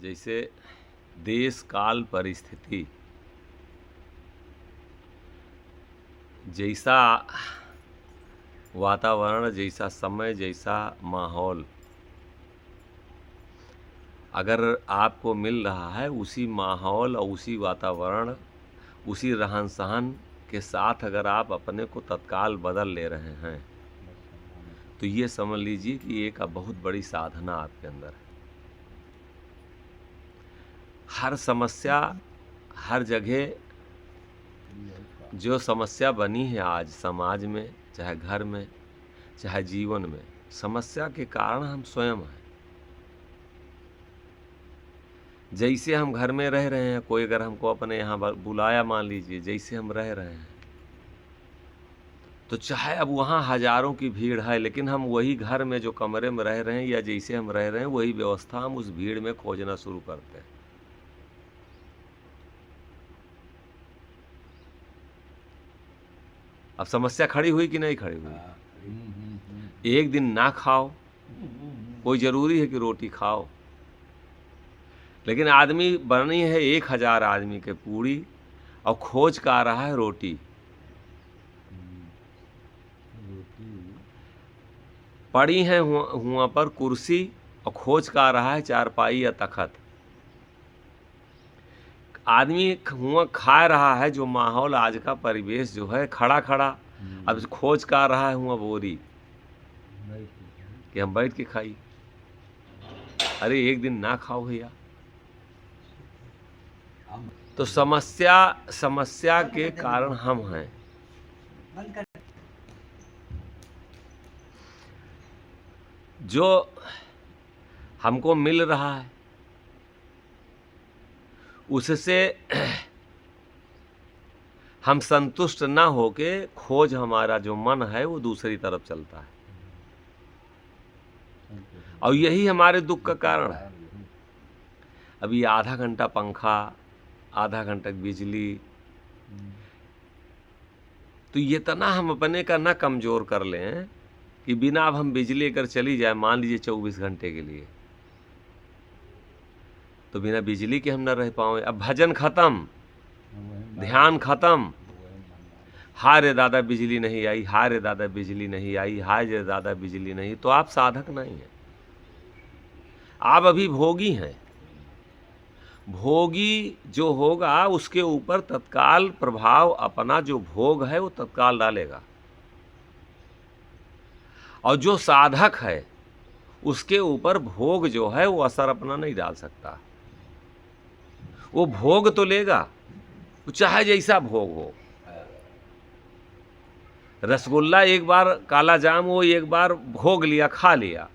जैसे देश काल परिस्थिति जैसा वातावरण, जैसा समय, जैसा माहौल अगर आपको मिल रहा है, उसी माहौल और उसी वातावरण, उसी रहन सहन के साथ अगर आप अपने को तत्काल बदल ले रहे हैं तो ये समझ लीजिए कि एक बहुत बड़ी साधना आपके अंदर है। हर समस्या, हर जगह जो समस्या बनी है आज समाज में, चाहे घर में, चाहे जीवन में, समस्या के कारण हम स्वयं हैं। जैसे हम घर में रह रहे हैं, कोई अगर हमको अपने यहाँ बुलाया, मान लीजिए जैसे हम रह रहे हैं, तो चाहे अब वहाँ हजारों की भीड़ है, लेकिन हम वही घर में जो कमरे में रह रहे हैं या जैसे हम रह रहे हैं वही व्यवस्था हम उस भीड़ में खोजना शुरू करते हैं। अब समस्या खड़ी हुई कि नहीं खड़ी हुई? एक दिन ना खाओ, कोई जरूरी है कि रोटी खाओ, लेकिन आदमी बनी है 1000 आदमी के पूरी और खोज का आ रहा है रोटी। पड़ी है हुआ पर कुर्सी और खोज का आ रहा है चारपाई या तखत। आदमी हुआ खा रहा है, जो माहौल आज का परिवेश जो है खड़ा खड़ा, अब खोज का आ रहा है हुआ बोरी कि हम बैठ के खाई। अरे एक दिन ना खाओ भैया। तो समस्या के कारण हम हैं। जो हमको मिल रहा है उससे हम संतुष्ट ना होके खोज हमारा जो मन है वो दूसरी तरफ चलता है, और यही हमारे दुख का कारण है। अभी आधा घंटा पंखा, आधा घंटा बिजली, तो ये तना हम अपने का ना कमजोर कर लें कि बिना अब हम बिजली अगर चली जाए, मान लीजिए 24 घंटे के लिए, तो बिना बिजली के हम न रह पाए। अब भजन खत्म, ध्यान खत्म, हाय रे दादा बिजली नहीं आई, हाय रे दादा बिजली नहीं आई, हाय रे दादा बिजली नहीं, तो आप साधक नहीं हैं, आप अभी भोगी हैं। भोगी जो होगा उसके ऊपर तत्काल प्रभाव अपना जो भोग है वो तत्काल डालेगा, और जो साधक है उसके ऊपर भोग जो है वो असर अपना नहीं डाल सकता। वो भोग तो लेगा, चाहे जैसा भोग हो। रसगुल्ला एक बार, काला जाम वो एक बार भोग लिया, खा लिया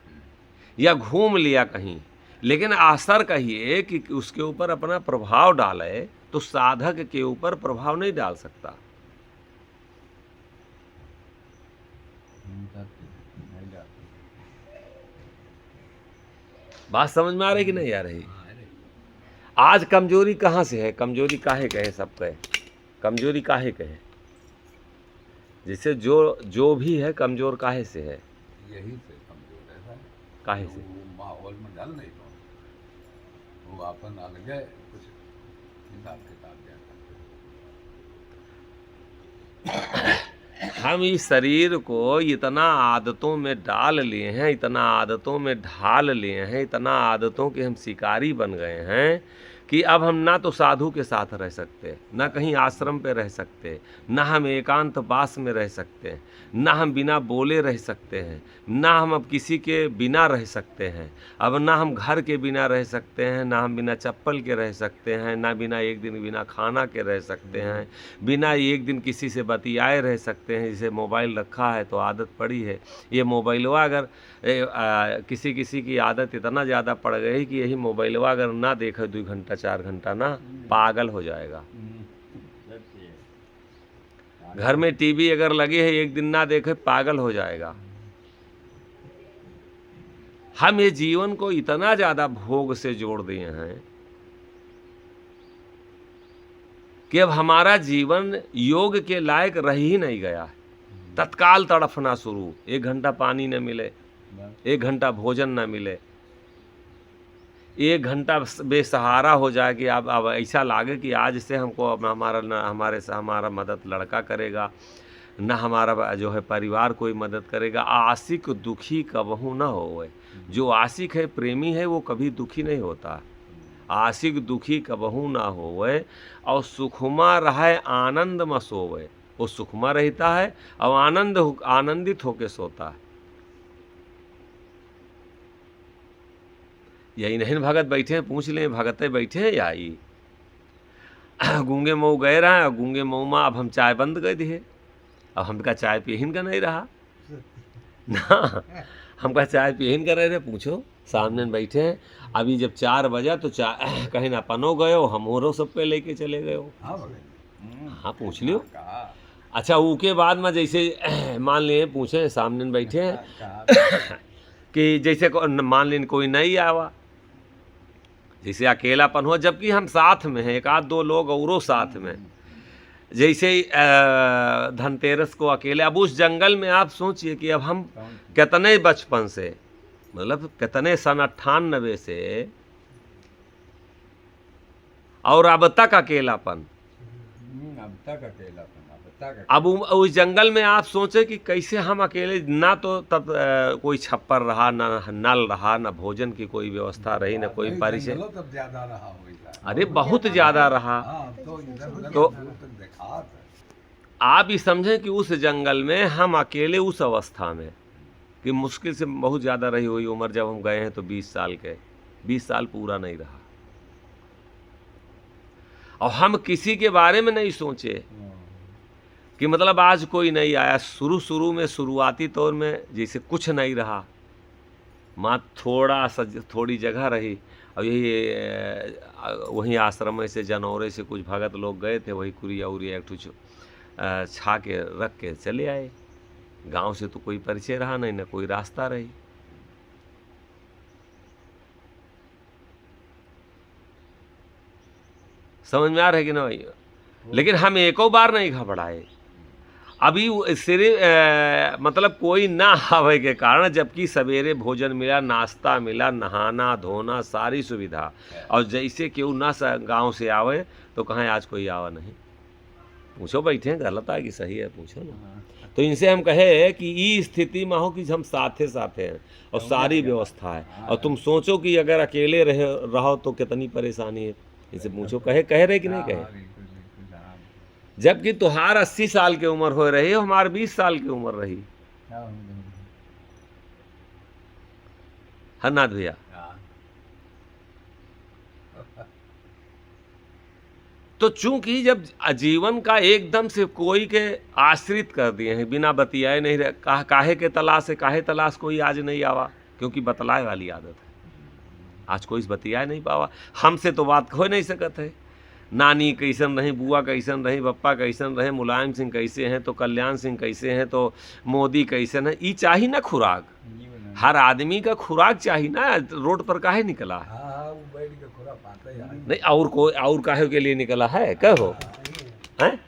या घूम लिया कहीं, लेकिन असर कहिए कि उसके ऊपर अपना प्रभाव डाले, तो साधक के ऊपर प्रभाव नहीं डाल सकता। बात समझ में आ रही कि नहीं आ रही? आज कमजोरी कहाँ से है? कमजोरी काहे कहे सब कहे? कमजोरी काहे कहे? जैसे जो भी है कमजोर काहे से है? यही से कमजोर है सर। काहे से? वो माहौल में ढल नहीं पाओ, वो अपन अलग है, कुछ हिसाब किताब हम इस शरीर को इतना आदतों में डाल लिए हैं, इतना आदतों में ढाल लिए हैं, इतना आदतों के हम शिकारी बन गए हैं कि अब हम ना तो साधु के साथ रह सकते, ना कहीं आश्रम पे रह सकते, ना हम एकांत वास में रह सकते, ना हम बिना बोले रह सकते हैं, ना हम अब किसी के बिना रह सकते हैं, अब ना हम घर के बिना रह सकते हैं, ना हम बिना चप्पल के रह सकते हैं, ना बिना एक दिन बिना खाना के रह सकते हैं, बिना एक दिन किसी से बतियाए रह सकते हैं। जैसे मोबाइल रखा है तो आदत पड़ी है, ये मोबाइलवा अगर किसी की आदत इतना ज़्यादा पड़ गई कि यही मोबाइलवा अगर ना देखे 2 घंटा 4 घंटा ना, पागल हो जाएगा। घर में टीवी अगर लगी है, एक दिन ना देखे पागल हो जाएगा। हम ये जीवन को इतना ज़्यादा भोग से जोड़ दिए हैं कि अब हमारा जीवन योग के लायक रह ही नहीं गया है। तत्काल तड़फना शुरू, 1 घंटा पानी न मिले, 1 घंटा भोजन न मिले, 1 घंटा बेसहारा हो जाए कि अब ऐसा लागे कि आज से हमको अब हमारा न हमारे से हमारा मदद लड़का करेगा, न हमारा जो है परिवार कोई मदद करेगा। आशिक दुखी कबहू न होवे। जो आशिक है, प्रेमी है, वो कभी दुखी नहीं होता। आशिक दुखी कबहू ना होवे और सुखमा रहे आनंद में सोवे। वो सुखमा रहता है और आनंदित होके सोता है। यही नहीं भगत बैठे हैं, पूछ लें भगते बैठे हैं या ई गूंगे मऊ गए रहा है, गूंगे मऊ में अब हम चाय बंद कर दिए। अब हमका चाय पियन का नहीं रहा ना, हमका चाय पियन का रहे। पूछो सामने बैठे हैं। अभी जब 4 बजा तो चाय कहीं ना पनो गए हो, हमोरो सब पे लेके चले गए हो। हाँ पूछ लियो। अच्छा उसके बाद में जैसे मान लिए पूछे सामने बैठे हैं कि जैसे मान लीन कोई नहीं आवा, जैसे अकेलापन हो, जबकि हम साथ में हैं, 1-2 लोग औरों साथ में। जैसे धनतेरस को अकेले, अब उस जंगल में आप सोचिए कि अब हम कितने बचपन से, मतलब कितने सन 98 से और अब तक अकेलापन। अब तक अकेलापन, अब उस जंगल में आप सोचे कि कैसे हम अकेले, ना तो तब कोई छप्पर रहा, ना नल रहा, ना भोजन की कोई व्यवस्था रही, ना कोई परिचय। तब ज्यादा रहा होगा। अरे बहुत ज्यादा रहा। तो आप ही समझें कि उस जंगल में हम अकेले उस अवस्था में कि मुश्किल से बहुत ज़्यादा रही हुई उम्र, जब हम गए हैं तो 20 साल के, 20 साल पूरा नहीं रहा। और हम किसी के बारे में नहीं सोचे कि मतलब आज कोई नहीं आया। शुरू में शुरुआती तौर में जैसे कुछ नहीं रहा, माँ थोड़ी जगह रही, और यही वहीं आश्रम से जनौरे से कुछ भगत लोग गए थे, वही कुरिया उरिया एक छा के रख के चले आए। गांव से तो कोई परिचय रहा नहीं, ना कोई रास्ता रही। समझ में आ रहा है कि ना भाई? लेकिन हम एको बार नहीं घबराए। अभी सिर्फ मतलब कोई ना आवे के कारण, जबकि सवेरे भोजन मिला, नाश्ता मिला, नहाना धोना सारी सुविधा, और जैसे क्यों ना गांव से आवे तो कहें आज कोई आवा नहीं। पूछो बैठे हैं, गलत है कि सही है, पूछो ना। तो इनसे हम कहे कि ई स्थिति में हो कि हम साथे साथे हैं और सारी व्यवस्था है, और तुम सोचो कि अगर अकेले रहो तो कितनी परेशानी है। इनसे पूछो, कह रहे कि नहीं कहे? जबकि तुहार 80 साल की उम्र हो रही है, हमारे 20 साल की उम्र रही। हरनाथ भैया, तो चूंकि जब जीवन का एकदम से कोई के आश्रित कर दिए हैं, बिना बतियाए नहीं रह, काहे के तलाश है, काहे तलाश कोई आज नहीं आवा, क्योंकि बतलाए वाली आदत है। आज कोई बतियाए नहीं पावा, हमसे तो बात हो नहीं सकत है। नानी कैसन रही, बुआ कैसन रही, पप्पा कैसन रहे, मुलायम सिंह कैसे हैं, तो कल्याण सिंह कैसे हैं, तो मोदी कैसन है, ये चाहिए ना खुराक। हर आदमी का खुराक चाहिए ना। रोड पर काहे निकला है? नहीं और कोई और काहे के लिए निकला है? कहो हैं?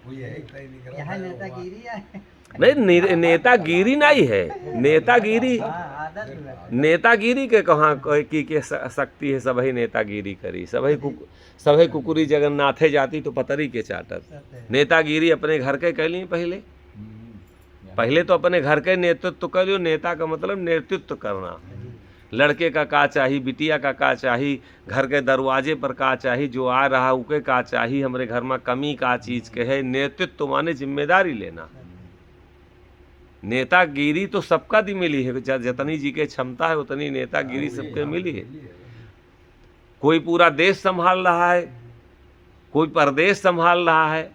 नहीं नेतागिरी नहीं है। नेतागिरी के कहाँ की शक्ति है? सबही नेतागिरी करी, सबही कुकुरी जगन्नाथे जाती तो पतरी के चाटत। नेतागिरी अपने घर के कैली पहले तो अपने घर के नेतृत्व कर लियो। नेता का मतलब नेतृत्व करना। लड़के का चाहिए, बिटिया का चाहिए, घर के दरवाजे पर का चाहिए, जो आ रहा उके का चाहिए, हमारे घर में कमी का चीज़ के है। नेतृत्व माने जिम्मेदारी लेना। नेतागिरी तो सबका दी मिली है, जितनी जी के क्षमता है उतनी नेतागिरी सबके मिली है। कोई पूरा देश संभाल रहा है, कोई प्रदेश संभाल रहा है,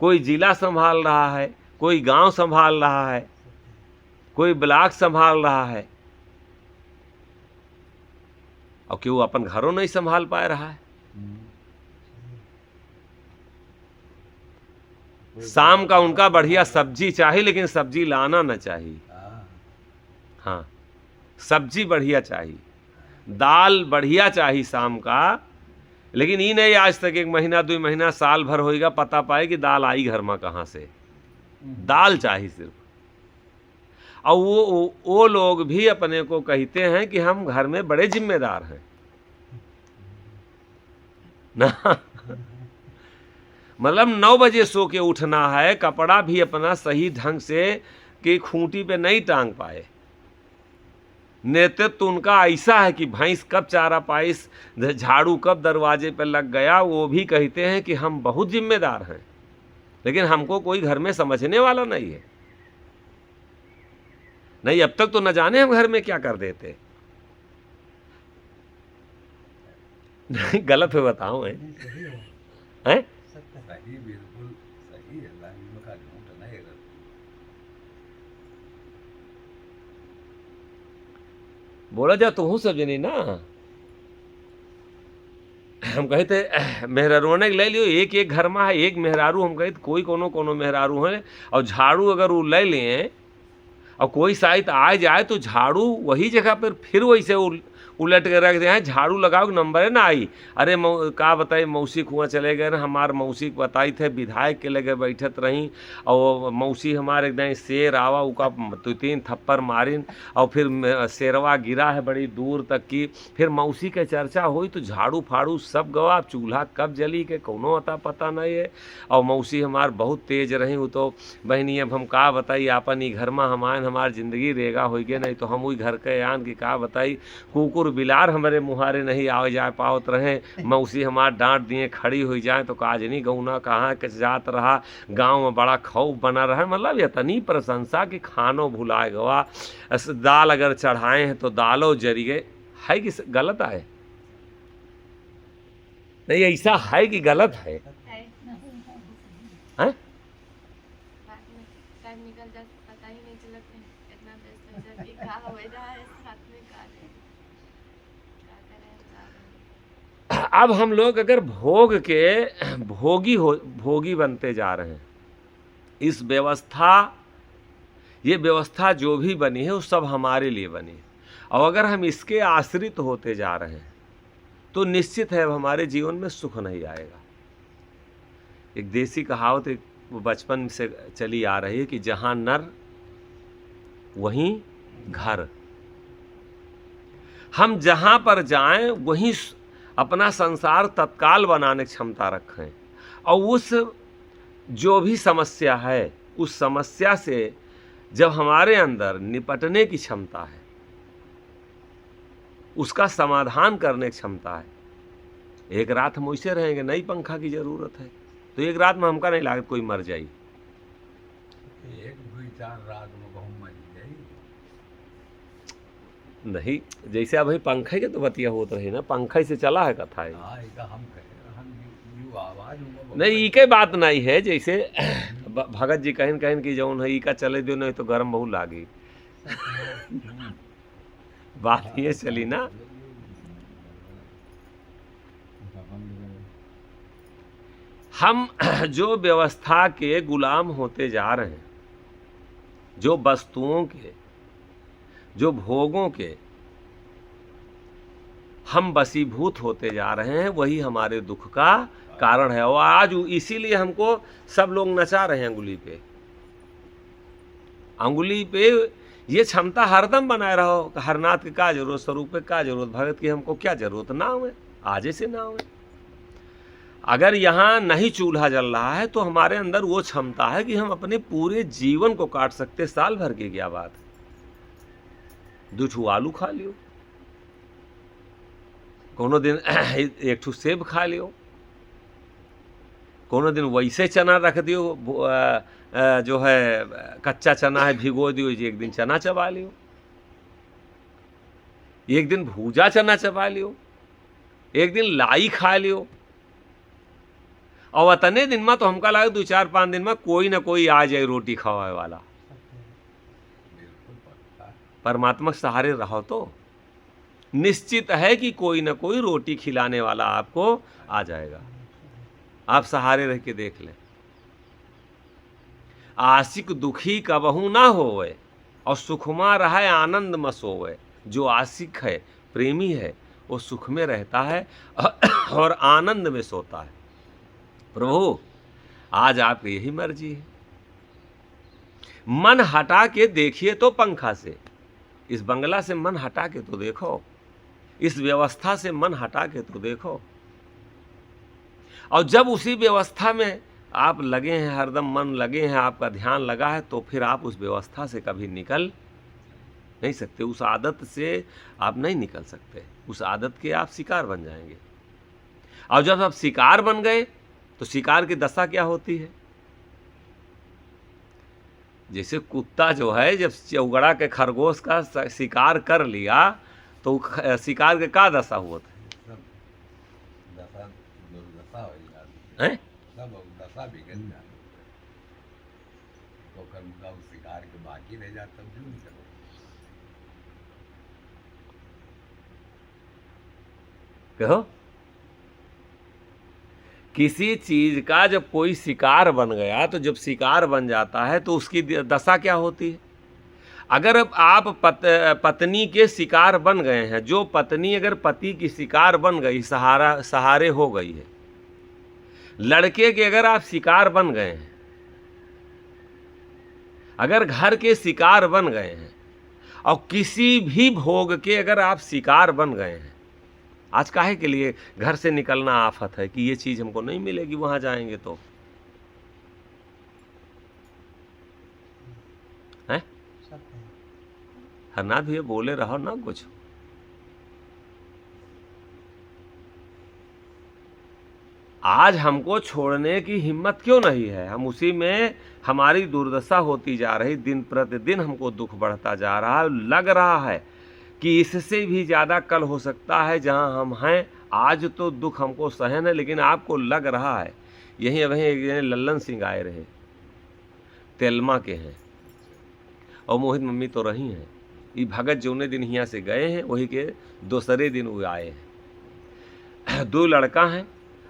कोई जिला संभाल रहा है, कोई गांव संभाल रहा है, कोई ब्लॉक संभाल रहा है, और क्यों अपन घरों नहीं संभाल पा रहा है। शाम का उनका बढ़िया सब्जी चाहिए, लेकिन सब्जी लाना न चाहिए। हाँ, सब्जी बढ़िया चाहिए, दाल बढ़िया चाहिए शाम का, लेकिन ये नहीं आज तक 1 महीना 2 महीना साल भर होएगा पता पाए कि दाल आई घर में कहाँ से। दाल चाहिए सिर्फ। और वो लोग भी अपने को कहते हैं कि हम घर में बड़े जिम्मेदार हैं, ना। मतलब 9 बजे सो के उठना है, कपड़ा भी अपना सही ढंग से कि खूंटी पे नहीं टांग पाए। नेतृत्व उनका ऐसा है कि भैंस कब चारा पाइस, झाड़ू कब दरवाजे पे लग गया, वो भी कहते हैं कि हम बहुत जिम्मेदार हैं, लेकिन हमको कोई घर में समझने वाला नहीं है। नहीं, अब तक तो न जाने हम घर में क्या कर देते। नहीं, गलत है बताऊं हैं? सही, बिल्कुल सही है। लाइन का झूठ नहीं है। बोला जा तू सब जनी ना। हम कहे थे मेहरारू ने ले लियो, एक एक घर में है एक मेहरारू। हम कहे कोई कोनो कोनो मेहरारू है, और झाड़ू अगर वो ले लें और कोई शायद आ जाए तो झाड़ू वही जगह पर फिर वैसे उलट के रख दे, झाड़ू लगाओ नंबर है ना आई। अरे का बताई मौसी कुआं चले गए ना, हमार मौसी को बताई थे विधायक के लगे बैठत रही, और मौसी हमारे एकदम शेर आवा उका 2-3 थप्पड़ मारिन, और फिर शेरवा गिरा है बड़ी दूर तक की। फिर मौसी के चर्चा हुई तो झाड़ू फाड़ू सब गवा, चूल्हा कब जली के कोनो अता पता नहीं है। और मौसी हमार बहुत तेज रही, वो तो बहनी अब हम का बताई आपन ही घर में हमान हमार जिंदगी रेगा हो गए, नहीं तो हम वही घर के आन की का बताई। कुकुर बिलार हमारे मुहारे नहीं आ जा पावत रहे, मौसी हमार डांट दिए खड़ी हो जाए तो काजनी गौना कहाँ के जात रहा, गांव में बड़ा खौफ बना रहा। मतलब इतनी प्रशंसा कि खानो भुला गवा, दाल अगर चढ़ाए हैं तो दालो जरी गए। है कि गलत है? नहीं, ऐसा है कि गलत है? हैं? अब हम लोग अगर भोग के भोगी बनते जा रहे हैं, इस व्यवस्था, ये व्यवस्था जो भी बनी है वो सब हमारे लिए बनी है, और अगर हम इसके आश्रित होते जा रहे हैं तो निश्चित है हमारे जीवन में सुख नहीं आएगा। एक देसी कहावत एक बचपन से चली आ रही है कि जहां नर वहीं घर। हम जहां पर जाएं वहीं अपना संसार तत्काल बनाने की क्षमता रखें, और उस जो भी समस्या है उस समस्या से जब हमारे अंदर निपटने की क्षमता है, उसका समाधान करने की क्षमता है। एक रात हम वैसे रहेंगे, नई पंखा की जरूरत है तो एक रात में हमका नहीं लागत कोई मर जाई। 1-2-4 रात में बहुत मर जाई नहीं, जैसे अब पंखे के तो बतिया होत रही ना, पंखे से चला है कथा है। हम आवाज नहीं, इके बात नहीं है। जैसे भगत जी कहन कहन की जौन है इका चले दो, नहीं तो गर्म बहुत लागी। बात ये चली ना। हम जो व्यवस्था के गुलाम होते जा रहे हैं, जो वस्तुओं के, जो भोगों के हम वशीभूत होते जा रहे हैं, वही हमारे दुख का कारण है। और आज इसीलिए हमको सब लोग नचा रहे हैं अंगुली पे। अंगुली पे ये क्षमता हरदम बनाए रहो, हरनाथ के का जरूरत, स्वरूप पे का जरूरत, भगत की हमको क्या जरूरत, ना हुए आजे से ना हुए। अगर यहाँ नहीं चूल्हा जल रहा है तो हमारे अंदर वो क्षमता है कि हम अपने पूरे जीवन को काट सकते। साल भर की क्या बात है, 2 आलू खा लियो, कोनो दिन 1 सेब खा लियो, कोनो दिन वैसे चना रख दियो, जो है कच्चा चना है भिगो दियो, एक दिन चना चबा लियो, एक दिन भूजा चना चबा लियो, एक दिन लाई खा लियो। और अतने दिन में तो हमका लगे 2-4-5 दिन में कोई ना कोई आ जाए रोटी खवाए वाला। परमात्मा के सहारे रहो तो निश्चित है कि कोई ना कोई रोटी खिलाने वाला आपको आ जाएगा। आप सहारे रह के देख लें। आशिक दुखी कबहू ना होवे, और सुखमा रहे आनंद में सोवे। जो आशिक है, प्रेमी है, वो सुख में रहता है और आनंद में सोता है। प्रभु आज आप यही मर्जी है। मन हटा के देखिए तो पंखा से, इस बंगला से मन हटा के तो देखो, इस व्यवस्था से मन हटा के तो देखो। और जब उसी व्यवस्था में आप लगे हैं, हरदम मन लगे हैं, आपका ध्यान लगा है, तो फिर आप उस व्यवस्था से कभी निकल नहीं सकते। उस आदत से आप नहीं निकल सकते, उस आदत के आप शिकार बन जाएंगे। और जब आप शिकार बन गए तो शिकार की दशा क्या होती है? जैसे कुत्ता जो है जब चौगड़ा के खरगोश का शिकार कर लिया तो शिकार के का दशा हुआ था? सब दशा दुर्दशा हो जाती हैं? सब दशा बिगड़ जाती तो कर्म का शिकार के बाकी रह जाता तब क्यों नहीं करो। कहो, किसी चीज का जब कोई शिकार बन गया तो जब शिकार बन जाता है तो उसकी दशा क्या होती है? अगर अब आप पत्नी के शिकार बन गए हैं, जो पत्नी अगर पति की शिकार बन गई, सहारे हो गई है, लड़के के अगर आप शिकार बन गए हैं, अगर घर के शिकार बन गए हैं, और किसी भी भोग के अगर आप शिकार बन गए हैं, आज काहे के लिए घर से निकलना आफत है कि ये चीज हमको नहीं मिलेगी वहां जाएंगे तो है। हरनाथ भैया बोले रहो ना कुछ। आज हमको छोड़ने की हिम्मत क्यों नहीं है? हम उसी में हमारी दुर्दशा होती जा रही, दिन प्रतिदिन हमको दुख बढ़ता जा रहा है। लग रहा है कि इससे भी ज़्यादा कल हो सकता है जहां हम हैं। आज तो दुख हमको सहन है, लेकिन आपको लग रहा है। यहीं वहीं एक जने लल्लन सिंह आए रहे, तेलमा के हैं, और मोहित मम्मी तो रही हैं। ये भगत जौने दिन यहाँ से गए हैं वही के दूसरे दिन वो आए हैं। दो लड़का हैं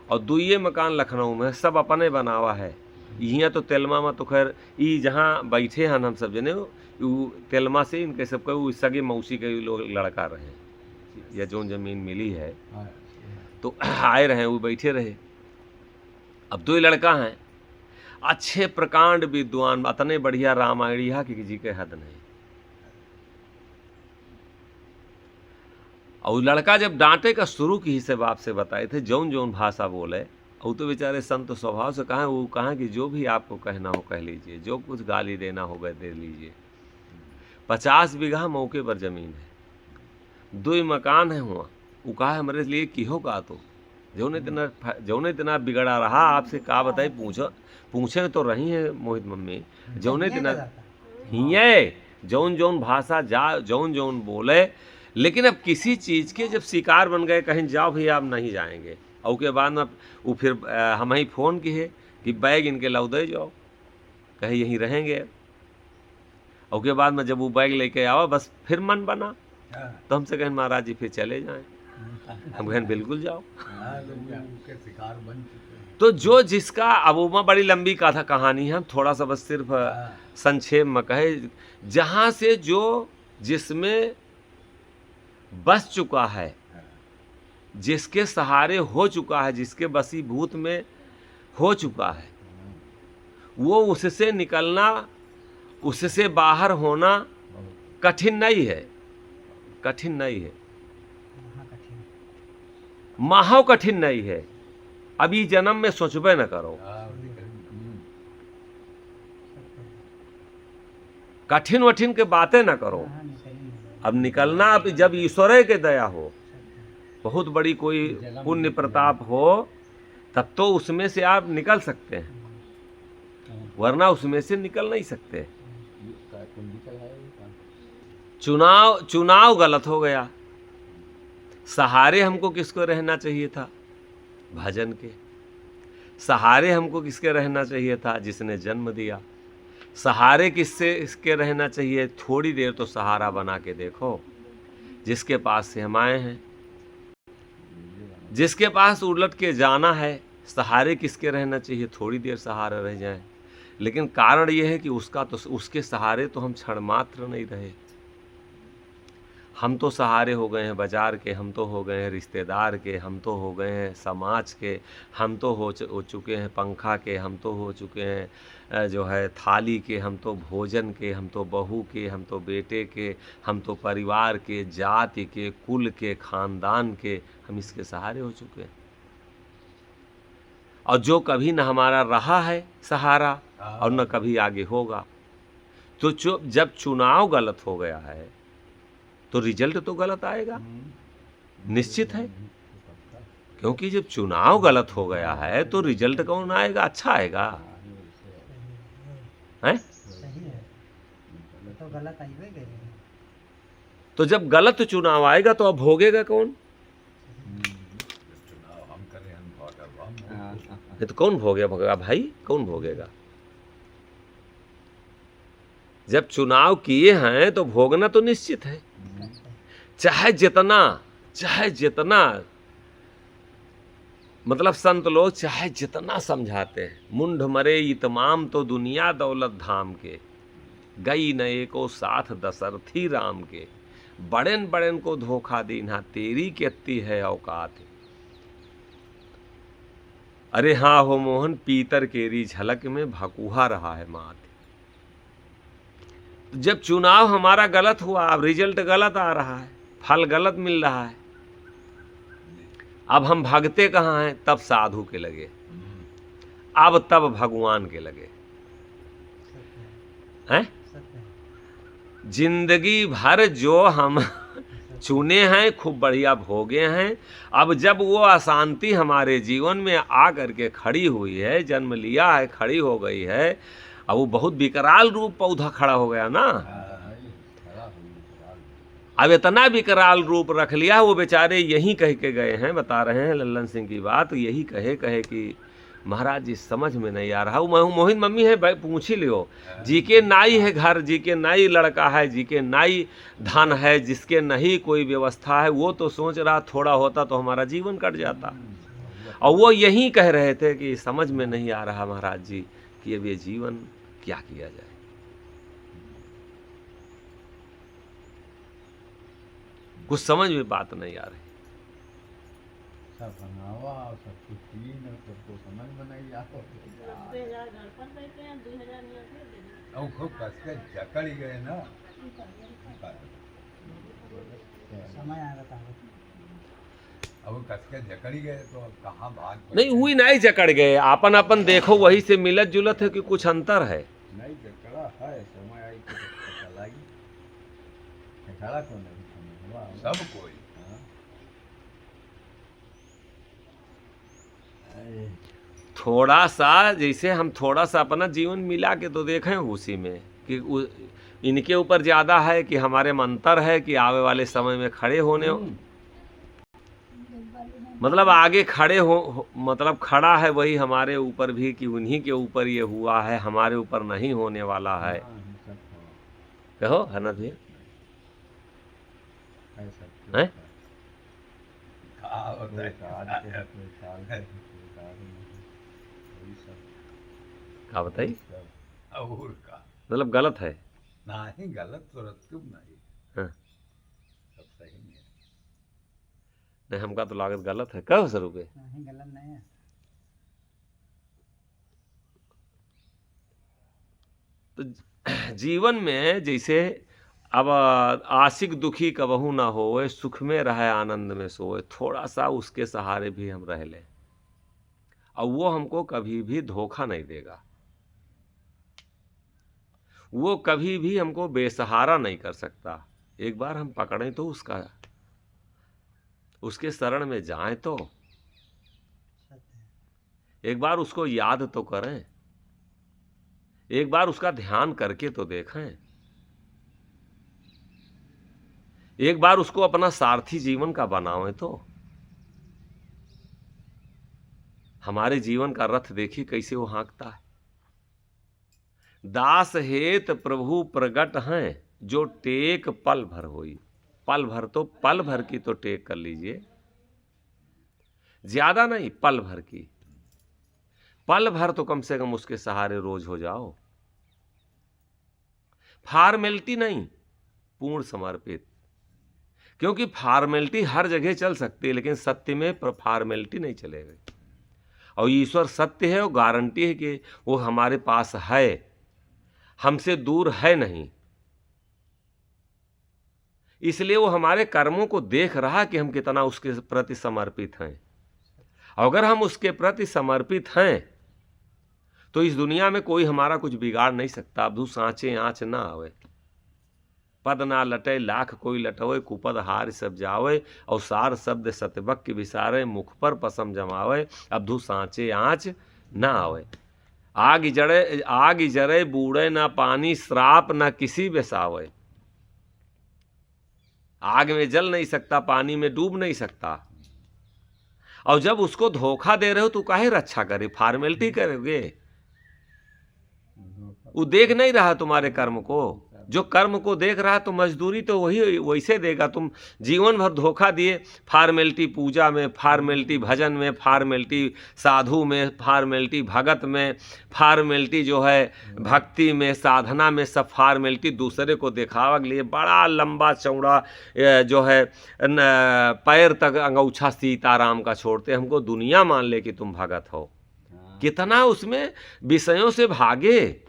और दुइये मकान लखनऊ में, सब अपने बनावा है। यहाँ तो तेलमा में तो खैर ये जहाँ बैठे हैं हम सब जने, वो तेलमा से इनके सबका वो सगे मौसी के लोग लड़का रहे, या जो जमीन मिली है तो आए रहे, वो बैठे रहे। अब दो लड़का हैं, अच्छे प्रकांड विद्वान, इतने बढ़िया रामायणिया की जी के हद नहीं। और लड़का जब डांटे का शुरू की हिस्से बाप से बताए थे, जौन जौन भाषा बोले, और तो बेचारे संत स्वभाव से कहा, वो कहा कि जो भी आपको कहना हो कह लीजिए, जो कुछ गाली देना होगा दे लीजिए। 50 बीघा मौके पर जमीन है, 2 मकान है हुआ। वो कहा हमारे लिए किहो का तो जौने इतना बिगड़ा रहा, आपसे का बताई, पूछे तो रही है मोहित मम्मी, जौने इतना हिये जौन जौन भाषा जौन जौन बोले। लेकिन अब किसी चीज़ के जब शिकार बन गए, कहीं जाओ भैया आप नहीं जाएंगे, और के बाद में वो फिर हम ही फ़ोन किए कि बैग इनके लाओ दे जाओ, कहीं यहीं रहेंगे। और के बाद में जब वो बैग लेके आओ, बस फिर मन बना तो हमसे कहें महाराज जी फिर चले जाएं। हम कहें बिल्कुल जाओ। शिकार बन चुके हैं। तो जो जिसका, अब वो बड़ी लंबी कहानी है, हम थोड़ा सा बस सिर्फ संक्षेप में कहे, जहाँ से जो जिसमें बस चुका है, जिसके सहारे हो चुका है, जिसके बसीभूत में हो चुका है, वो उससे निकलना, उससे बाहर होना कठिन नहीं है, कठिन नहीं है, माहो कठिन नहीं है। अभी जन्म में सोचबे न करो, कठिन वठिन के बातें न करो। अब निकलना, अब जब ईश्वर के दया हो, बहुत बड़ी कोई पुण्य प्रताप हो, तब तो उसमें से आप निकल सकते हैं, वरना उसमें से निकल नहीं सकते। चुनाव गलत हो गया। सहारे हमको किसको रहना चाहिए था? भजन के। सहारे हमको किसके रहना चाहिए था? जिसने जन्म दिया। सहारे किससे इसके रहना चाहिए? थोड़ी देर तो सहारा बना के देखो, जिसके पास से हम आए हैं, जिसके पास उलट के जाना है। सहारे किसके रहना चाहिए? थोड़ी देर सहारा रह जाए। लेकिन कारण यह है कि उसके सहारे तो हम क्षण मात्र नहीं रहे। हम तो सहारे हो गए हैं बाजार के, हम तो हो गए हैं रिश्तेदार के, हम तो हो गए हैं समाज के, हम तो हो चुके हैं पंखा के, हम तो हो चुके हैं जो है थाली के, हम तो भोजन के, हम तो बहू के, हम तो बेटे के, हम तो परिवार के, जाति के, कुल के, खानदान के, हम इसके सहारे हो चुके हैं। और जो कभी न हमारा रहा है सहारा और न कभी आगे होगा। तो जब चुनाव गलत हो गया है तो रिजल्ट तो गलत आएगा, निश्चित है। क्योंकि जब चुनाव गलत हो गया है तो रिजल्ट कौन आएगा? अच्छा आएगा है? सही है, तो गलत आइबे गए। तो जब गलत चुनाव आएगा तो अब भोगेगा कौन? चुनाव हम करें, हम भोगेगा। ये तो कौन भोगेगा भाई? कौन भोगेगा? जब चुनाव किए हैं तो भोगना तो निश्चित है। चाहे जितना मतलब संत लोग चाहे जितना समझाते हैं, मुंड मरे इतमाम तो दुनिया दौलत धाम के, गई नए को साथ दशरथी राम के, बड़ेन बड़ेन को धोखा दीना तेरी कितनी है औकात। अरे हाँ हो मोहन पीतर केरी झलक में भकुहा रहा है मात। जब चुनाव हमारा गलत हुआ, अब रिजल्ट गलत आ रहा है, फल गलत मिल रहा है, अब हम भागते कहाँ हैं? तब साधु के लगे, अब तब भगवान के लगे हैं। जिंदगी भर जो हम चुने हैं खूब बढ़िया भोगे हैं, अब जब वो अशांति हमारे जीवन में आ करके खड़ी हुई है, जन्म लिया है, खड़ी हो गई है, अब वो बहुत विकराल रूप पौधा खड़ा हो गया ना। अब इतना विकराल रूप रख लिया, वो बेचारे यही कह के गए हैं, बता रहे हैं लल्लन सिंह की बात, यही कहे कि महाराज जी समझ में नहीं आ रहा। वो मोहित मम्मी है भाई, पूछ ही लियो, जी के नाई है घर, जी के नाई लड़का है, जी के नाई धन है, जिसके नहीं कोई व्यवस्था है, वो तो सोच रहा थोड़ा होता तो हमारा जीवन कट जाता। और वो यही कह रहे थे कि समझ में नहीं आ रहा महाराज जी कि अब ये जीवन क्या किया जाए। कुछ समझ में बात नहीं आ रही। सब बनावा और सब कुछ तीन और सबको समझ में नहीं आता। और खूब कस के जकड़ ही गए ना। समय आएगा तो अब कस के जकड़ ही गए तो अब कहाँ भाग नहीं हुई, नहीं जकड़ गए, अपन अपन देखो वही से मिलत जुलत है कि कुछ अंतर है। नहीं जकड़ा है, समय आई तो पता लगी। जकड़ा कौन है? सब कोई थोड़ा सा, जैसे हम थोड़ा सा अपना जीवन मिला के तो देखें उसी में कि इनके ऊपर ज़्यादा है कि हमारे में अंतर है कि आवे वाले समय में खड़े होने मतलब आगे खड़े हो मतलब खड़ा है वही हमारे ऊपर भी कि उन्हीं के ऊपर ये हुआ है, हमारे ऊपर नहीं होने वाला है। कहो है ना भैया? हैं? क्या बताइए? और का मतलब गलत है? नहीं गलत तो तुम नहीं, हाँ। सब सही है। नहीं हमका तो लागत गलत है। कहो सर रुपये नहीं, गलत नहीं है। तो जीवन में जैसे अब आशिक दुखी कबहू ना होए, सुख में रहे आनंद में सोए, थोड़ा सा उसके सहारे भी हम रह लें और वो हमको कभी भी धोखा नहीं देगा, वो कभी भी हमको बेसहारा नहीं कर सकता। एक बार हम पकड़ें तो उसके शरण में जाएं तो एक बार उसको याद तो करें, एक बार उसका ध्यान करके तो देखें, एक बार उसको अपना सारथी जीवन का बनावें तो। हमारे जीवन का रथ देखिए कैसे वो हाँकता है। दास हेत प्रभु प्रगट हैं जो टेक पल भर होई। पल भर तो पल भर की तो टेक कर लीजिए, ज्यादा नहीं, पल भर की। पल भर तो कम से कम उसके सहारे रोज हो जाओ। फॉर्मेलिटी नहीं, पूर्ण समर्पित। क्योंकि फॉर्मेलिटी हर जगह चल सकती है लेकिन सत्य में फॉर्मेलिटी नहीं चलेगी। और ईश्वर सत्य है और गारंटी है कि वो हमारे पास है, हमसे दूर है नहीं। इसलिए वो हमारे कर्मों को देख रहा कि हम कितना उसके प्रति समर्पित हैं। अगर हम उसके प्रति समर्पित हैं तो इस दुनिया में कोई हमारा कुछ बिगाड़ नहीं सकता। अबधू सांचे आँच ना आवे, पद ना लटे लाख कोई लटोए, कुपद हार सब जावे, और सार शब्द सतबक के विसारे, मुख पर पसम जमावे, अबधू सांचे आँच ना आवे। आग जरे बूढ़े ना पानी, श्राप ना किसी बेसावे। आग में जल नहीं सकता, पानी में डूब नहीं सकता, और जब उसको धोखा दे रहे हो तो काहे रक्षा करे, फॉर्मेलिटी करोगे। वो देख नहीं रहा तुम्हारे कर्म को, जो कर्म को देख रहा तो मजदूरी तो वही वैसे देगा। तुम जीवन भर धोखा दिए, फॉर्मेलिटी पूजा में, फॉर्मेलिटी भजन में, फॉर्मेलिटी साधु में, फॉर्मेलिटी भगत में, फॉर्मेलिटी जो है भक्ति में, साधना में, सब फॉर्मेलिटी दूसरे को दिखावा के लिए बड़ा लंबा चौड़ा जो है पैर तक अंगूछा सीताराम का छोड़ते, हमको दुनिया मान ले कि तुम भगत हो। कितना उसमें विषयों से भागे।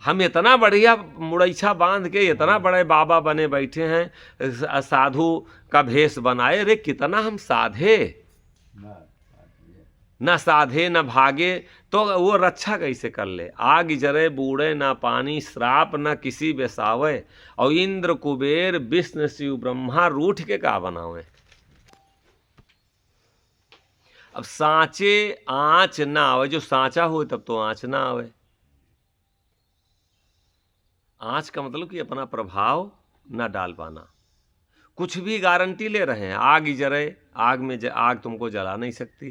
हम इतना बढ़िया मुड़ैछा बांध के इतना बड़े बाबा बने बैठे हैं, साधु का भेष बनाए, रे कितना हम साधे, न साधे न भागे, तो वो रक्षा कैसे कर ले। आग जरे बूढ़े ना पानी, श्राप न किसी बेसावे, और इंद्र कुबेर विष्णु शिव ब्रह्मा रूठ के का बनावे। अब सांचे आँच ना आवे, जो सांचा हो तब तो आँच ना आवे। आँच का मतलब कि अपना प्रभाव न डाल पाना। कुछ भी गारंटी ले रहे हैं, आग जरे, आग में आग तुमको जला नहीं सकती,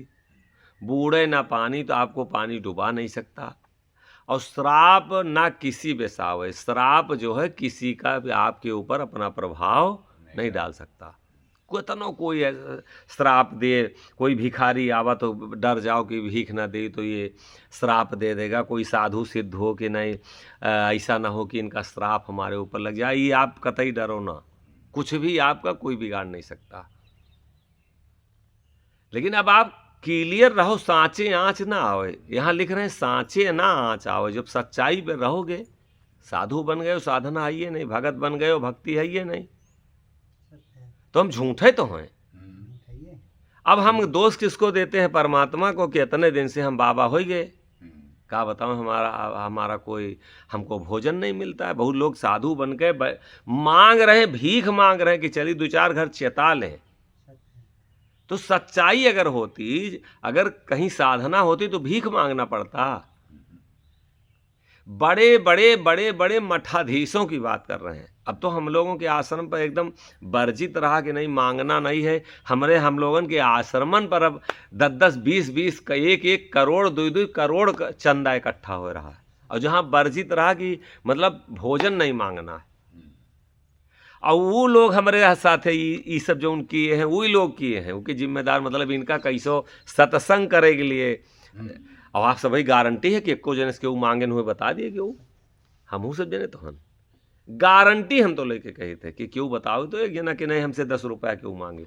बूढ़े ना पानी तो आपको पानी डुबा नहीं सकता, और श्राप ना किसी बेसावे, श्राप जो है किसी का भी आपके ऊपर अपना प्रभाव नहीं डाल सकता। कितनों कोई श्राप दे, कोई भिखारी आवा तो डर जाओ कि भीख ना दे तो ये श्राप दे देगा, कोई साधु सिद्ध हो कि नहीं ऐसा ना हो कि इनका श्राप हमारे ऊपर लग जाए, ये आप कतई डरो ना, कुछ भी आपका कोई बिगाड़ नहीं सकता। लेकिन अब आप क्लियर रहो, सांचे आँच ना आवे। यहाँ लिख रहे हैं सांचे ना आँच आवे। जब सच्चाई पे रहोगे, साधु बन गए हो साधना है ये नहीं, भगत बन गए हो भक्ति है ये नहीं, तो हम झूठे तो हैं। अब हम दोष किसको देते हैं? परमात्मा को, कि इतने दिन से हम बाबा हो गए, क्या बताऊं, हमारा कोई हमको भोजन नहीं मिलता है। बहुत लोग साधु बन के मांग रहे हैं, भीख मांग रहे हैं कि चलिए 2-4 घर चेता लें। तो सच्चाई अगर होती, अगर कहीं साधना होती तो भीख मांगना पड़ता। बड़े बड़े मठाधीशों की बात कर रहे हैं। अब तो हम लोगों के आश्रम पर एकदम वर्जित रहा कि नहीं, मांगना नहीं है। हम लोगन के आश्रमन पर अब 10-10, 20-20 का 1-1 करोड़ 2-2 करोड़ का चंदा इकट्ठा हो रहा है, और जहाँ वर्जित रहा कि मतलब भोजन नहीं मांगना है। और वो लोग हमारे साथ ये सब जो किए हैं वही लोग किए हैं, उनके जिम्मेदार, मतलब इनका कैसो सत्संग करे के लिए। और आप सभी गारंटी है कि एको जन इसके वो मांगे हुए बता दिए कि वो हम सब जने तो हम गारंटी हम तो लेके कहे थे कि क्यों बताओ, तो एक जना कि नहीं हमसे 10 रुपया क्यों मांगे।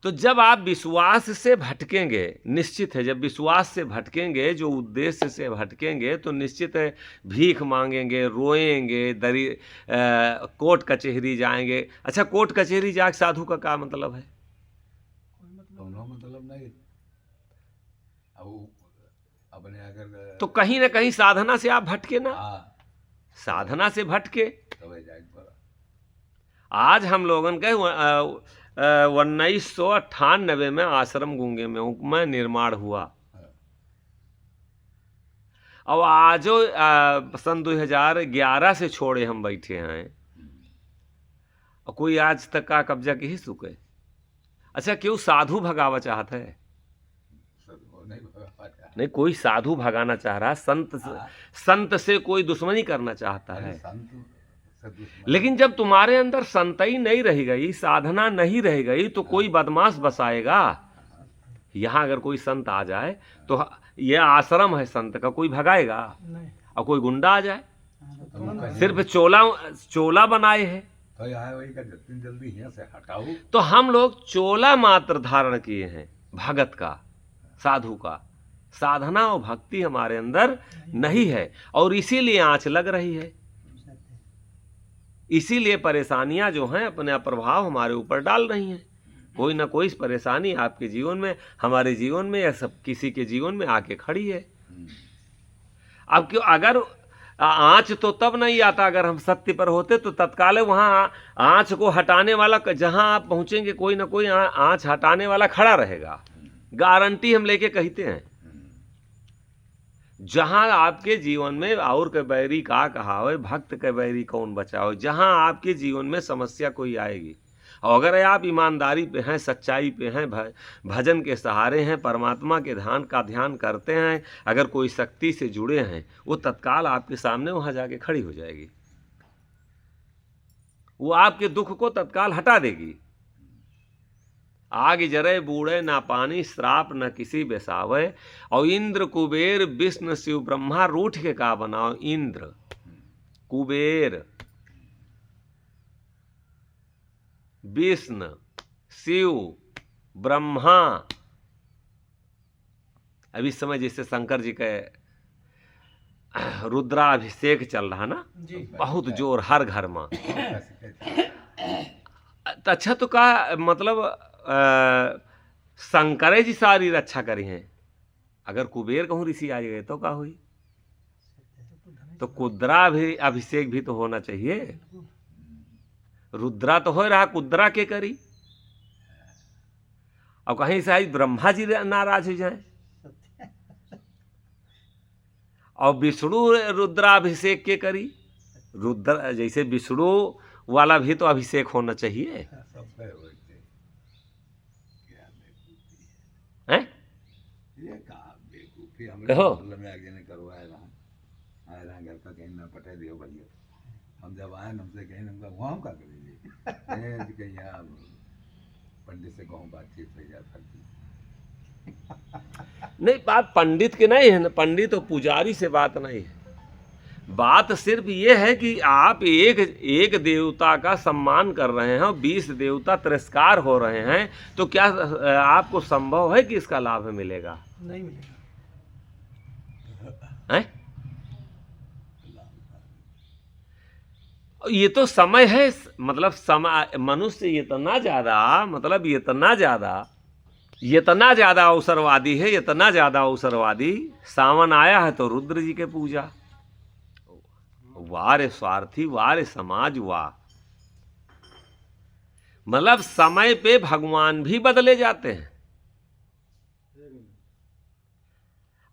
तो जब आप विश्वास से भटकेंगे, निश्चित है जब विश्वास से भटकेंगे, जो उद्देश्य से भटकेंगे, तो निश्चित है भीख मांगेंगे, रोएंगे, कोर्ट कचहरी जाएंगे। अच्छा, कोर्ट कचहरी जाके साधु का क्या मतलब है? मतलब नहीं। अब अपने अगर तो कहीं ना कहीं साधना से आप भटके ना, साधना से भटके। आज हम लोगन के 1998 में आश्रम गूंगे में निर्माण हुआ, और आज सन 2011 से छोड़े हम बैठे हैं, और कोई आज तक का कब्जा की ही सुखे। अच्छा, क्यों साधु भगावा चाहता है? नहीं, कोई साधु भगाना चाह रहा, संत से कोई दुश्मनी करना चाहता है। लेकिन जब तुम्हारे अंदर संतई नहीं रह गई, साधना नहीं रह गई, तो कोई बदमाश बसाएगा। यहाँ अगर कोई संत आ जाए तो यह आश्रम है संत का, कोई भगाएगा? और कोई गुंडा आ जाए, सिर्फ चोला बनाए है, जल्दी यहाँ से हटाओ। तो हम लोग चोला मात्र धारण किए हैं, भगत का, साधु का। साधना और भक्ति हमारे अंदर नहीं है, और इसीलिए आंच लग रही है। इसीलिए परेशानियां जो हैं अपने प्रभाव हमारे ऊपर डाल रही हैं। कोई ना कोई परेशानी आपके जीवन में, हमारे जीवन में, या सब किसी के जीवन में आके खड़ी है। अब क्यों, अगर आँच तो तब नहीं आता, अगर हम सत्य पर होते तो तत्काल वहाँ आँच को हटाने वाला, जहाँ आप पहुँचेंगे कोई ना कोई आँच हटाने वाला खड़ा रहेगा। गारंटी हम लेके कहते हैं। जहाँ आपके जीवन में और के बैरी का कहावे, भक्त के बैरी कौन बचाओ, जहाँ आपके जीवन में समस्या कोई आएगी, और अगर आप ईमानदारी पे हैं, सच्चाई पे हैं, भजन के सहारे हैं, परमात्मा के ध्यान करते हैं, अगर कोई शक्ति से जुड़े हैं, वो तत्काल आपके सामने वहाँ जाके खड़ी हो जाएगी। वो आपके दुख को तत्काल हटा देगी। आग जरे बूढ़े ना पानी, श्राप न किसी बेसावे, और इंद्र कुबेर विष्णु शिव ब्रह्मा रूठ के का बनाओ। इंद्र कुबेर विष्णु शिव ब्रह्मा, अभी इस समय जैसे शंकर जी के रुद्राभिषेक चल रहा ना, बहुत जोर हर घर में। अच्छा, तो का मतलब शंकरे जी सारी रक्षा करी हैं। अगर कुबेर कहूँ ऋषि आ गए तो का हुई? तो कुद्रा अभिषेक भी तो होना चाहिए। रुद्रा तो हो रहा, कुद्रा के करी? और कहीं से आई ब्रह्मा जी नाराज हो जाए, और विष्णु रुद्राभिषेक के करी? रुद्र जैसे विष्णु वाला भी तो अभिषेक होना चाहिए। हैं? कहो घर का कहीं ना पटे दियो भैया, हम जब आए हमसे कहीं हमका वहाँ का करेंगे कहीं यहाँ पंडित से कहूँ बातचीत हो जाता। नहीं, बात पंडित की नहीं है ना, पंडित और पुजारी से बात नहीं है। बात सिर्फ ये है कि आप एक देवता का सम्मान कर रहे हैं और 20 देवता तिरस्कार हो रहे हैं, तो क्या आपको संभव है कि इसका लाभ मिलेगा? नहीं मिलेगा। हैं? ये तो समय है, मतलब समय, मनुष्य इतना ज्यादा, मतलब इतना ज्यादा अवसरवादी है, इतना ज्यादा अवसरवादी। सावन आया है तो रुद्र जी के पूजा, वारे स्वार्थी, वारे समाज, वाह। मतलब समय पे भगवान भी बदले जाते हैं।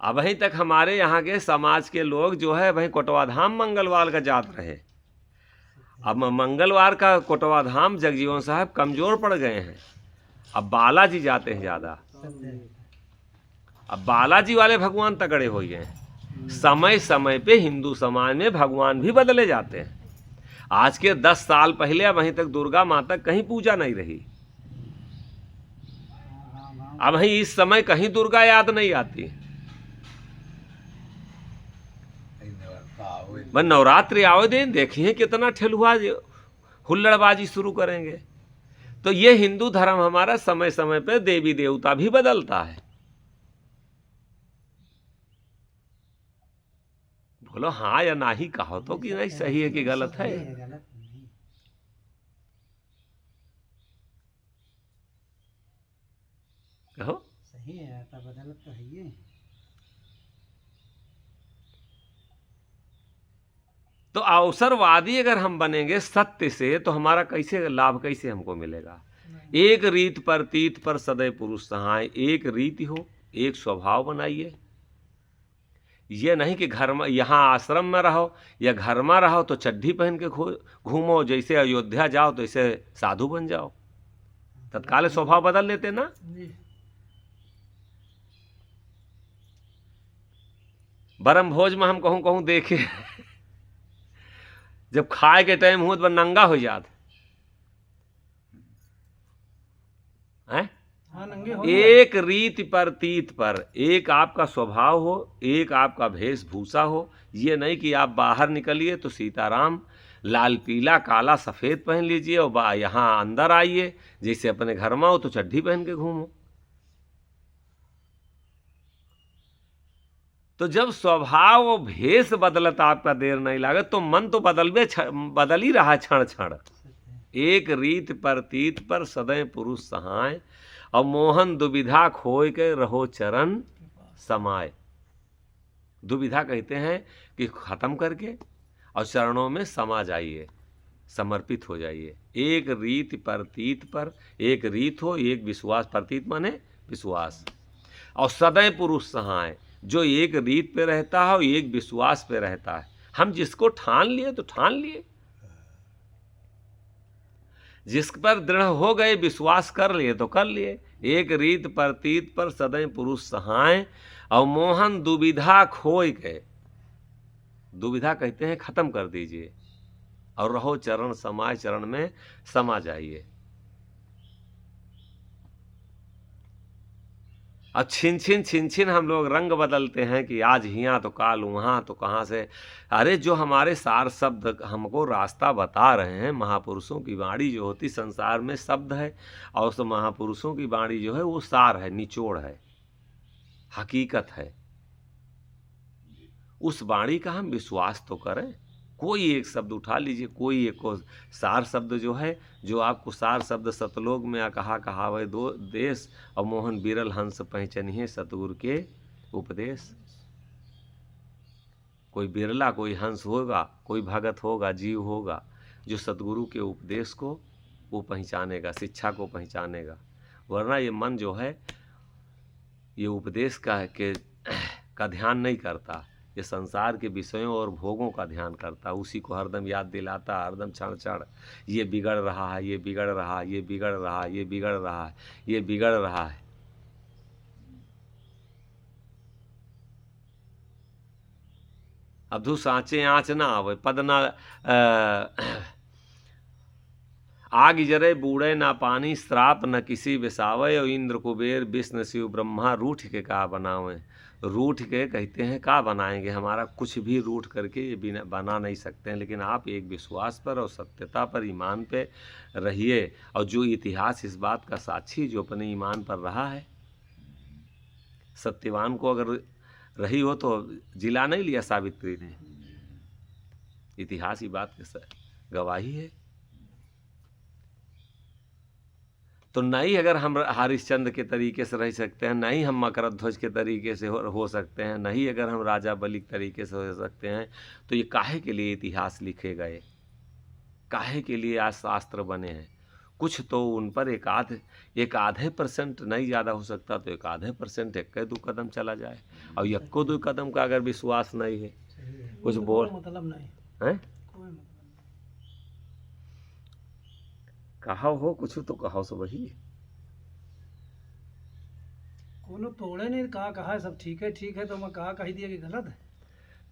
अब वहीं तक हमारे यहाँ के समाज के लोग जो है वहीं कोटवा धाम मंगलवार का जात रहे। अब मंगलवार का कोटवा धाम जगजीवन साहब कमजोर पड़ गए हैं, अब बालाजी जाते हैं ज्यादा। अब बालाजी वाले भगवान तगड़े हो गए हैं। समय समय पे हिंदू समाज में भगवान भी बदले जाते हैं। आज के 10 साल पहले वहीं तक दुर्गा माता कहीं पूजा नहीं रही। अब वहीं इस समय कहीं दुर्गा याद नहीं आती। बस नवरात्रि आवे दिन देखिए कितना ठेलुआ हुल्लड़बाजी शुरू करेंगे। तो ये हिंदू धर्म हमारा समय समय पे देवी देवता भी बदलता है। बोलो हाँ या ना ही कहो तो कि नहीं, सही है कि गलत है? कहो सही है, आता बदलत तो है ही। तो अवसरवादी अगर हम बनेंगे सत्य से, तो हमारा कैसे लाभ, कैसे हमको मिलेगा? एक रीत पर तीत पर सदैव पुरुष सहाय, एक रीति हो, एक स्वभाव बनाइए। ये नहीं कि घर में, यहाँ आश्रम में रहो या घर में रहो तो चड्ढी पहन के घूमो, जैसे अयोध्या जाओ तो ऐसे साधु बन जाओ, तत्काल स्वभाव बदल लेते ना। बरम भोज में हम कहूँ कहूँ देखे जब खाए के टाइम हो तो नंगा हो जाते हैं। एक रीति पर तीत पर, एक आपका स्वभाव हो, एक आपका वेशभूषा हो। ये नहीं कि आप बाहर निकलिए तो सीताराम लाल पीला काला सफेद पहन लीजिए और यहाँ अंदर आइए जैसे अपने घर में हो तो चड्ढी पहन के घूमो। तो जब स्वभाव और भेष बदलत आपका देर नहीं लागत, तो मन तो बदल ही रहा है क्षण क्षण। एक रीत परतीत पर सदैव पुरुष सहाय, और मोहन दुविधा खोय के रहो चरण समाय। दुविधा कहते हैं कि खत्म करके और चरणों में समा जाइए, समर्पित हो जाइए। एक रीत परतीत पर, एक रीत हो, एक विश्वास, परतीत माने विश्वास, और सदैव पुरुष सहाय, जो एक रीत पे रहता है और एक विश्वास पे रहता है। हम जिसको ठान लिए तो ठान लिए, जिस पर दृढ़ हो गए, विश्वास कर लिए तो कर लिए। एक रीत परतीत पर सदैव पुरुष सहाय, और मोहन दुविधा खोय के, दुविधा कहते हैं खत्म कर दीजिए, और रहो चरण समाय, चरण में समा जाइए। अब छिन छिन हम लोग रंग बदलते हैं कि आज हियाँ तो काल वहाँ तो कहाँ से। अरे जो हमारे सार शब्द हमको रास्ता बता रहे हैं, महापुरुषों की वाणी जो होती संसार में शब्द है, और उस महापुरुषों की वाणी जो है वो सार है, निचोड़ है, हकीकत है। उस वाणी का हम विश्वास तो करें। कोई एक शब्द उठा लीजिए, कोई एक को सार शब्द जो है, जो आपको सार शब्द सतलोक में कहा कहावे दो देश, और मोहन बिरल हंस पहचानिए सतगुरु के उपदेश। कोई बिरला, कोई हंस होगा, कोई भगत होगा, जीव होगा, जो सतगुरु के उपदेश को वो पहचानेगा, शिक्षा को पहचानेगा। वरना ये मन जो है ये उपदेश का ध्यान नहीं करता, ये संसार के विषयों और भोगों का ध्यान करता, उसी को हरदम याद दिलाता, हरदम क्षण क्षण ये बिगड़ रहा है, ये बिगड़ रहा है, ये बिगड़ रहा है, ये बिगड़ रहा है, ये बिगड़ रहा है। अधु सांचे आँच ना आवे, पद ना आग जरे बूढ़े ना पानी, श्राप न किसी बिसावे, और इंद्र कुबेर विष्णु शिव ब्रह्मा रूठ के का बनावे। रूठ के कहते हैं का बनाएंगे, हमारा कुछ भी रूठ करके ये बिना बना नहीं सकते हैं। लेकिन आप एक विश्वास पर और सत्यता पर, ईमान पे रहिए, और जो इतिहास इस बात का साक्षी, जो अपने ईमान पर रहा है, सत्यवान को अगर रही हो तो जिला नहीं लिया सावित्री ने, इतिहास ही बात की गवाही है। तो नहीं अगर हम हरिश्चंद्र के तरीके से रह सकते हैं, नहीं हम मकरध्वज के तरीके से हो सकते हैं, नहीं अगर हम राजा बलि के तरीके से हो सकते हैं, तो ये काहे के लिए इतिहास लिखे गए, काहे के लिए आज शास्त्र बने हैं। कुछ तो उन पर एक आधे % नहीं ज़्यादा हो सकता, तो एक आधे %, एक दो कदम चला जाए, और यक्को दो कदम का अगर विश्वास नहीं है, कुछ बोल मतलब नहीं है, कोई मतलब कहा हो कुछ तो कहो सो वही। कोनो तोड़े नहीं, कहा है सब ठीक है, तो मैं कही दिया कि गलत है।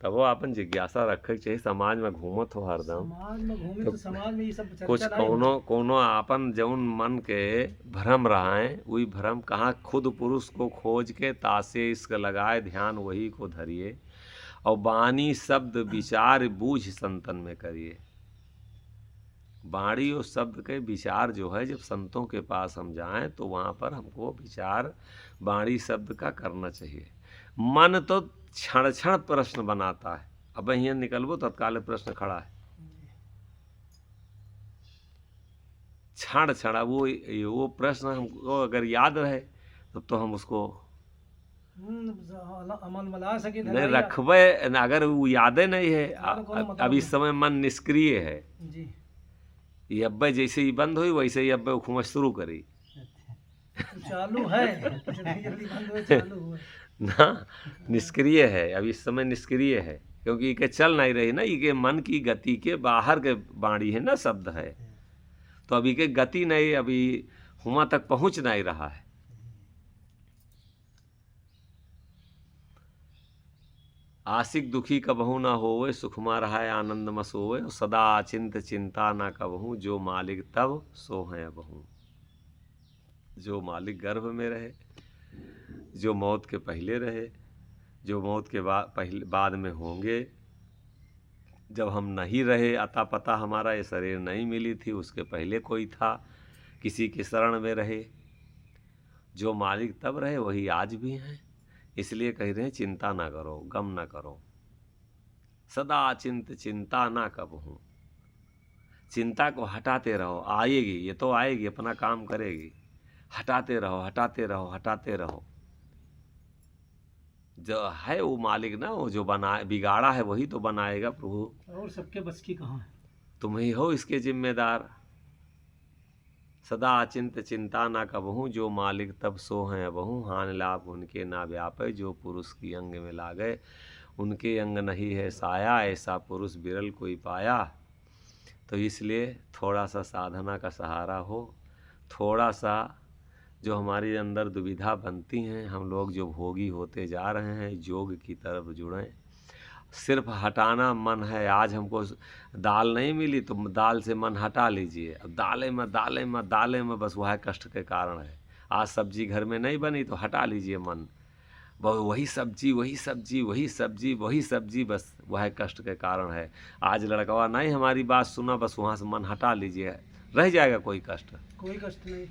तब वो अपन जिज्ञासा रखे चाहिए। समाज में घूमत हो हरदम, समाज में घूमे तो समाज में ये सब चर्चा कुछ नहीं कोनो आपन जौन मन के भ्रम रहा है, वही भ्रम कहाँ खुद पुरुष को खोज के तासे इसका लगाए ध्यान, वही को धरिए, और वाणी शब्द विचार बूझ संतन में करिए। वाणी और शब्द के विचार जो है, जब संतों के पास हम जाएं तो वहाँ पर हमको विचार वाणी शब्द का करना चाहिए। मन तो क्षण क्षण प्रश्न बनाता है, अब यहाँ निकलबो तत्काल प्रश्न खड़ा है, क्षण क्षण। वो प्रश्न हमको अगर याद रहे तो हम उसको अमन मला सके नहीं रखबे, अगर वो यादें नहीं है। अब इस समय मन निष्क्रिय है जी। ये अब्बे जैसे ही बंद हुई वैसे ही अब्बे घूमना शुरू करी। तो चालू है, जल्दी बंद हुए, चालू हुआ ना, निष्क्रिय है, अब इस समय निष्क्रिय है, क्योंकि ये चल नहीं रही ना, ये मन की गति के बाहर के वाणी है ना, शब्द है, तो अभी के गति नहीं, अभी हुआ तक पहुंच नहीं रहा है। आशिक दुखी कबहू ना होवे, सुखमा रहा आनंद मस होवे, सदा चिंत चिंता ना कबहू, जो मालिक तब सो है बहू। जो मालिक गर्भ में रहे, जो मौत के पहले रहे, जो मौत के बाद में होंगे, जब हम नहीं रहे, अता पता हमारा ये शरीर नहीं मिली थी, उसके पहले कोई था, किसी के शरण में रहे, जो मालिक तब रहे वही आज भी हैं। इसलिए कह रहे हैं चिंता ना करो, गम ना करो। सदा चिंता ना कबहू, चिंता को हटाते रहो। आएगी, ये तो आएगी, अपना काम करेगी। हटाते रहो, हटाते रहो, हटाते रहो। जो है वो मालिक ना, वो जो बनाए बिगाड़ा है वही तो बनाएगा प्रभु। और सबके बस की कहाँ है। तुम ही हो इसके जिम्मेदार। सदा चिंता ना कबहू, जो मालिक तब सो हैं अबहू। हानि लाभ उनके ना व्यापे, जो पुरुष की अंग में लागे उनके अंग नहीं है साया। ऐसा पुरुष बिरल कोई पाया। तो इसलिए थोड़ा सा साधना का सहारा हो, थोड़ा सा जो हमारे अंदर दुविधा बनती हैं, हम लोग जो भोगी होते जा रहे हैं, योग की तरफ जुड़ें। सिर्फ हटाना मन है। आज हमको दाल नहीं मिली तो दाल से मन हटा लीजिए। अब दालें में बस वह कष्ट के कारण है। आज सब्जी घर में नहीं बनी तो हटा लीजिए मन, वही सब्जी वही सब्जी वही सब्जी वही सब्जी, बस वह कष्ट के कारण है। आज लड़कवा नहीं हमारी बात सुना, बस वहाँ से मन हटा लीजिए, रह जाएगा कोई कष्ट। कोई कष्ट नहीं।